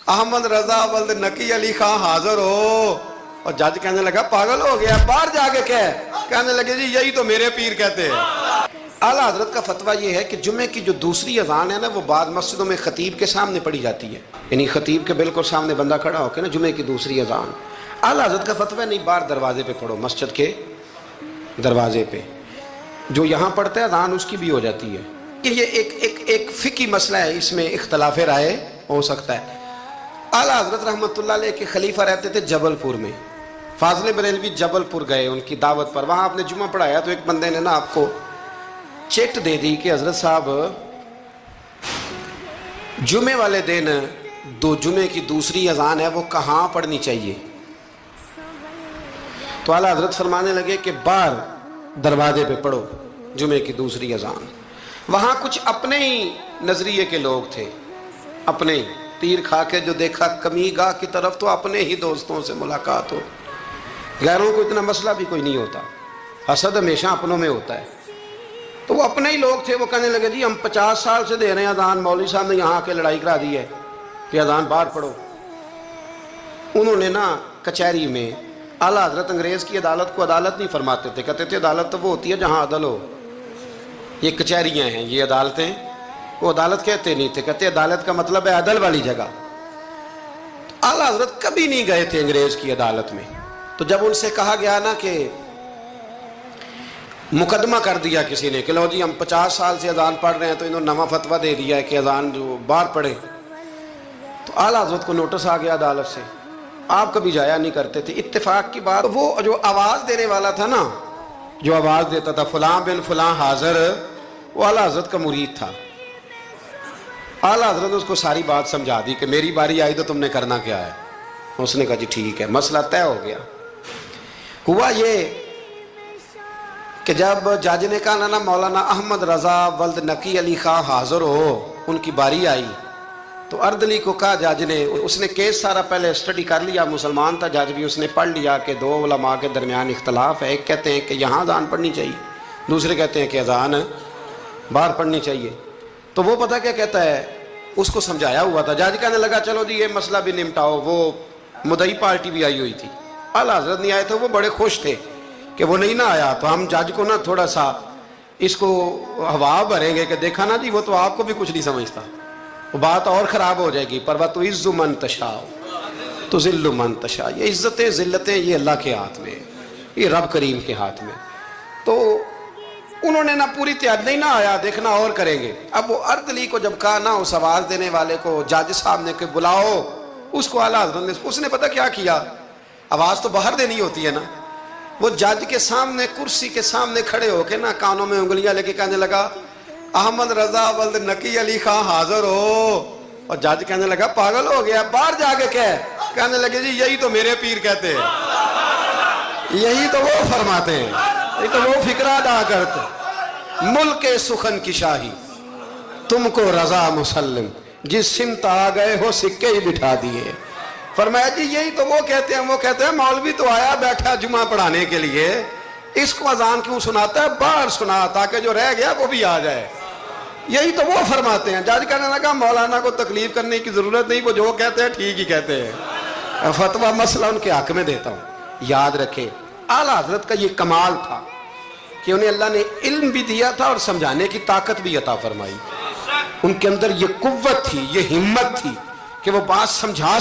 अहमद रजा वल्द नकी अली खां हाजिर हो। और जज कहने लगा पागल हो गया, बाहर जाके कह। कहने लगे जी यही तो मेरे पीर कहते हैं। आला हजरत का फतवा यह है कि जुमे की जो दूसरी अजान है ना, वो बाद मस्जिदों में खतीब के सामने पढ़ी जाती है, यानी खतीब के बिल्कुल सामने बंदा खड़ा होकर ना जुमे की दूसरी अजान। आला हजरत का फतवा नहीं, बाहर दरवाजे पे पढ़ो, मस्जिद के दरवाजे पे। जो यहाँ पढ़ता है अजान उसकी भी हो जाती है। कि ये एक फिकी मसला है, इसमें इख्तलाफ राय हो सकता है। आला हजरत रहमतुल्लाह अलैह के खलीफा रहते थे जबलपुर में। फाजले बरेलवी जबलपुर गए उनकी दावत पर, वहाँ आपने जुमा पढ़ाया तो एक बंदे ने ना आपको चिट दे दी कि हजरत साहब जुमे वाले दिन दो जुमे की दूसरी अजान है वो कहाँ पढ़नी चाहिए। तो आला हजरत फरमाने लगे कि बाहर दरवाजे पे पढ़ो जुमे की दूसरी अजान। वहाँ कुछ अपने ही नजरिए के लोग थे, अपने ही तीर खा के जो देखा कमी गाह की तरफ, तो अपने ही दोस्तों से मुलाकात हो, गैरों को इतना मसला भी कोई नहीं होता, हसद हमेशा अपनों में होता है। तो वो अपने ही लोग थे, वो कहने लगे जी हम 50 साल से दे रहे हैं अजान, मौलवी साहब ने यहाँ आके लड़ाई करा दी है कि अजान बाहर पढ़ो। उन्होंने ना कचहरी में, आला हजरत अंग्रेज़ की अदालत को अदालत नहीं फरमाते थे, कहते थे अदालत तो वो होती है जहाँ अदल हो, ये कचहरियाँ हैं, ये अदालतें, वो अदालत कहते नहीं थे, कहते अदालत का मतलब है अदल वाली जगह। आला हजरत कभी नहीं गए थे अंग्रेज़ की अदालत में। तो जब उनसे कहा गया ना कि मुकदमा कर दिया किसी ने कि लो जी हम 50 साल से अजान पढ़ रहे हैं, तो इन्होंने नवा फतवा दे दिया है कि अजान जो बाहर पढ़े, तो आला हजरत को नोटिस आ गया अदालत से। आप कभी जाया नहीं करते थे, इत्तेफाक की बात, वो जो आवाज़ देने वाला था ना, जो आवाज़ देता था फलां बिन फलां हाजिर, वो आला हजरत का मुरीद था। आला हजरत ने उसको सारी बात समझा दी कि मेरी बारी आई तो तुमने करना क्या है। उसने कहा जी ठीक है, मसला तय हो गया। हुआ ये कि जब जज ने कहा ना मौलाना अहमद रजा वल्द नकी अली खां हाजिर हो, उनकी बारी आई, तो अर्दली को कहा जज ने, उसने केस सारा पहले स्टडी कर लिया, मुसलमान था जज भी, उसने पढ़ लिया कि दो उलमा के दरमियान इख्तलाफ है, एक कहते हैं कि यहाँ अजान पढ़नी चाहिए, दूसरे कहते हैं कि अजान बाहर पढ़नी चाहिए। तो वो पता क्या कहता है, उसको समझाया हुआ था। जज कहने लगा चलो जी ये मसला भी निपटाओ। वो मुदई पार्टी भी आई हुई थी, आला हजरत नहीं आए थे, वो बड़े खुश थे कि वो नहीं ना आया, तो हम जज को ना थोड़ा सा इसको हवा भरेंगे कि देखा ना जी वो तो आपको भी कुछ नहीं समझता, वो बात और ख़राब हो जाएगी। पर वह तो इज़्ज़ु मन तशा तो ज़िल्लु मन तशा, ये इज़्ज़तें ज़िल्लतें ये अल्लाह के हाथ में, ये रब करीम के हाथ में। तो उन्होंने ना पूरी तैयारी, नहीं ना आया, देखना और करेंगे। अब वो अर्दली को जब कहा ना उस आवाज़ देने वाले को, जज साहब ने कि बुलाओ उसको, आला हज़रत ने, उसने पता क्या किया, आवाज़ तो बाहर देनी होती है ना, वो जज के सामने कुर्सी के सामने खड़े होके ना कानों में उंगलियां लेके कहने लगा अहमद रजा वल्द नकी अली खां हाजिर हो। और जज कहने लगा पागल हो गया, बाहर जाके कह। कहने लगे जी यही तो मेरे पीर कहते हैं, यही तो वो फरमाते हैं, यही तो वो फिक्रा अदा करते। मुल्क सुखन की शाही तुमको रजा मुसल्लिम, जिस सिमत आ गए हो सिक्के ही बिठा दिए। फरमाया जी यही तो वो कहते हैं, वो कहते हैं मौलवी तो आया बैठा जुमा पढ़ाने के लिए, इसको अजान क्यों सुनाता है, बाहर सुना ताकि जो रह गया वो भी आ जाए, यही तो वो फरमाते हैं। जज कहने लगा मौलाना को तकलीफ करने की जरूरत नहीं, वो जो कहते हैं ठीक ही कहते हैं, फतवा मसला उनके हक में देता हूँ। याद रखे आला हजरत का ये कमाल था कि उन्हें अल्लाह ने इल्म भी दिया था और समझाने की ताकत भी अता फरमाई। उनके अंदर ये कुव्वत थी, ये हिम्मत थी कि वो बात समझा